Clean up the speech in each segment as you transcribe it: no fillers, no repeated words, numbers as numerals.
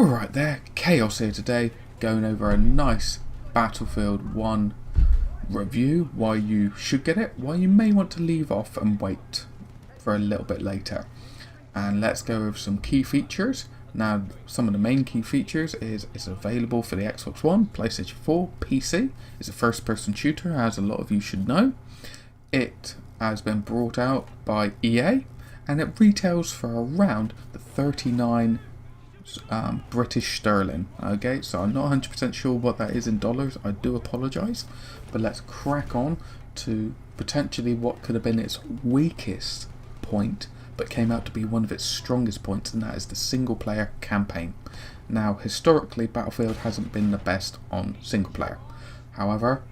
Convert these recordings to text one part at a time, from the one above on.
Alright there, Chaos here today, going over a nice Battlefield 1 review, why you should get it, why you may want to leave off and wait for a little bit later. And let's go over some key features. Now, some of the main key features is it's available for the Xbox One, PlayStation 4, PC. It's a first-person shooter, as a lot of you should know. It has been brought out by EA, and it retails for around the 39 British sterling. Okay, so I'm not 100% sure what that is in dollars. I do apologise, but let's crack on to potentially what could have been its weakest point, but came out to be one of its strongest points, and that is the single player campaign. Now, historically, Battlefield hasn't been the best on single player. However,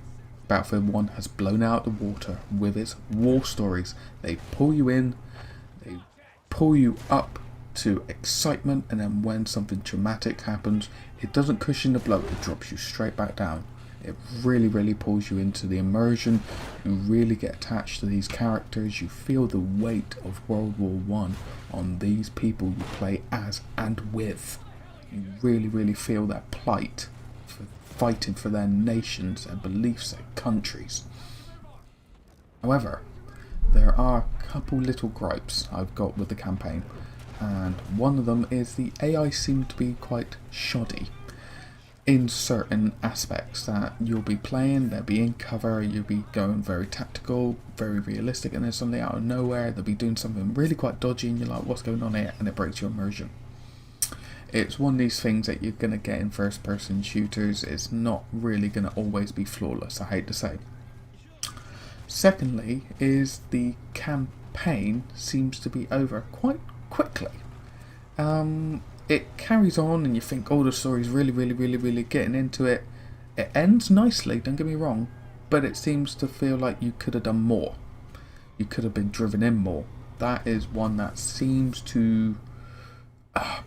Battlefield 1 has blown out the water with its war stories. They pull you in, they pull you up to excitement, and then when something dramatic happens, it doesn't cushion the blow, it drops you straight back down. It really pulls you into the immersion. You really get attached to these characters. You feel the weight of World War One on these people you play as and with. You really feel their plight for fighting for their nations, their beliefs, their countries. However, there are a couple little gripes I've got with the campaign, and one of them is the AI seemed to be quite shoddy in certain aspects. That you'll be playing, they'll be in cover, you'll be going very tactical, very realistic, and then something out of nowhere they'll be doing something really quite dodgy and you're like, what's going on here? And it breaks your immersion. It's one of these things that you're going to get in first person shooters. It's not really going to always be flawless, I hate to say. Secondly is the campaign seems to be over quite quickly. It carries on and you think, oh, the story's really getting into it. It ends nicely, don't get me wrong, but it seems to feel like you could have done more. You could have been driven in more. That is one that seems to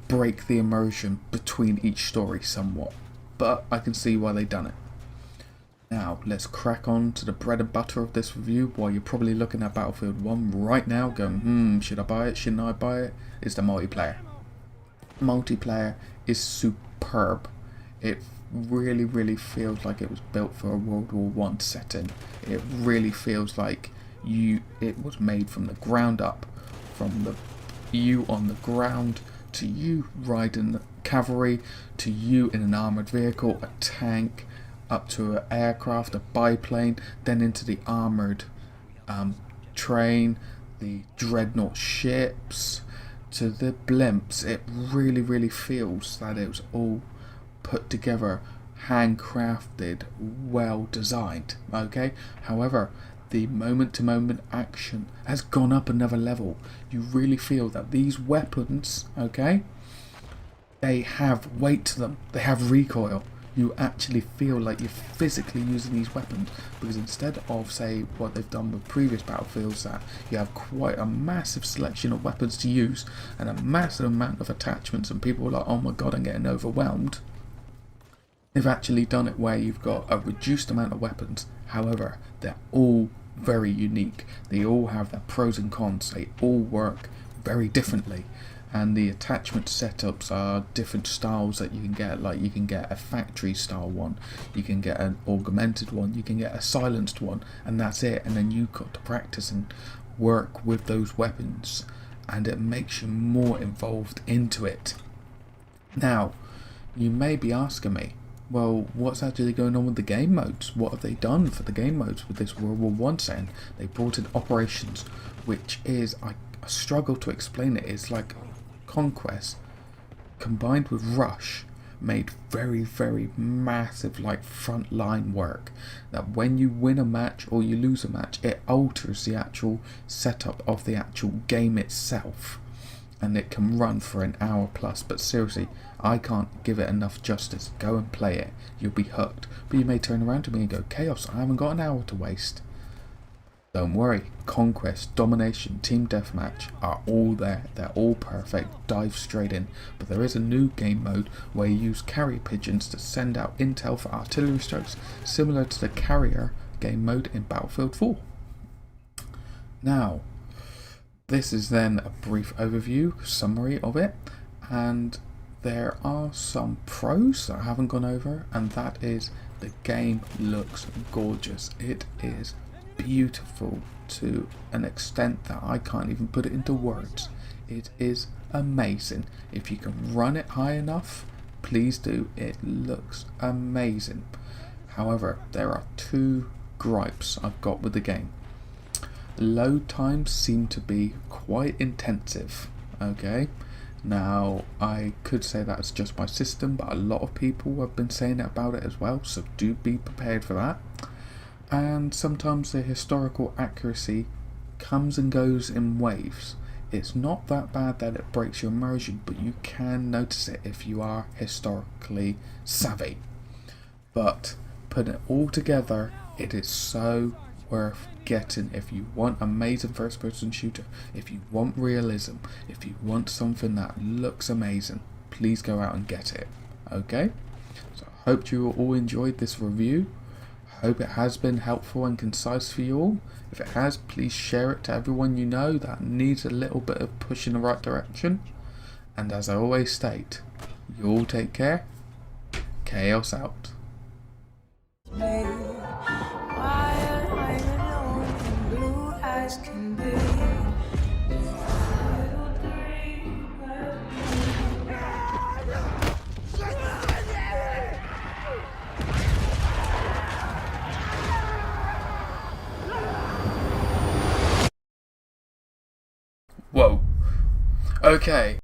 break the immersion between each story somewhat, but I can see why they've done it. Now, let's crack on to the bread and butter of this review. While you're probably looking at Battlefield 1 right now going, should I buy it, shouldn't I buy it? Is the multiplayer. Multiplayer is superb. It really feels like it was built for a World War One setting. It really feels like it was made from the ground up, from you on the ground to you riding the cavalry, to you in an armoured vehicle, a tank, up to an aircraft, a biplane, then into the armoured train, the dreadnought ships, to the blimps. It really feels that it was all put together, handcrafted, well designed. Okay, however, the moment-to-moment action has gone up another level. You really feel that these weapons, okay, they have weight to them, they have recoil. You actually feel like you're physically using these weapons, because instead of, say, what they've done with previous Battlefields, that you have quite a massive selection of weapons to use and a massive amount of attachments and people are like, oh my god, I'm getting overwhelmed. They've actually done it where you've got a reduced amount of weapons. However, they're all very unique. They all have their pros and cons. They all work very differently. And the attachment setups are different styles that you can get. Like, you can get a factory style one, you can get an augmented one, you can get a silenced one, and that's it. And then you've got to practice and work with those weapons, and it makes you more involved into it. Now, you may be asking me, well, what's actually going on with the game modes? What have they done for the game modes with this World War One setting? They brought in operations, which is, I struggle to explain it. It's like Conquest combined with Rush made very massive, like, front line work, that when you win a match or you lose a match, it alters the actual setup of the actual game itself, and it can run for an hour plus. But seriously, I can't give it enough justice. Go and play it, you'll be hooked. But you may turn around to me and go, Chaos, I haven't got an hour to waste. Don't worry, Conquest, Domination, Team Deathmatch are all there. They're all perfect. Dive straight in. But there is a new game mode where you use carrier pigeons to send out intel for artillery strikes, similar to the carrier game mode in Battlefield 4. Now, this is then a brief overview, summary of it, and there are some pros that I haven't gone over, and that is the game looks gorgeous. It is beautiful to an extent that I can't even put it into words. It is amazing. If you can run it high enough, please do. It looks amazing. However, there are two gripes I've got with the game. Load times seem to be quite intensive. Okay, now I could say that's just my system, but a lot of people have been saying about it as well, so do be prepared for that. And sometimes the historical accuracy comes and goes in waves. It's not that bad that it breaks your immersion, but you can notice it if you are historically savvy. But putting it all together, it is so worth getting if you want amazing first person shooter, if you want realism, if you want something that looks amazing, please go out and get it. Okay, so I hope you all enjoyed this review. I hope it has been helpful and concise for you all. If it has, please share it to everyone you know that needs a little bit of push in the right direction. And as I always state, you all take care. Chaos out. Whoa. Okay.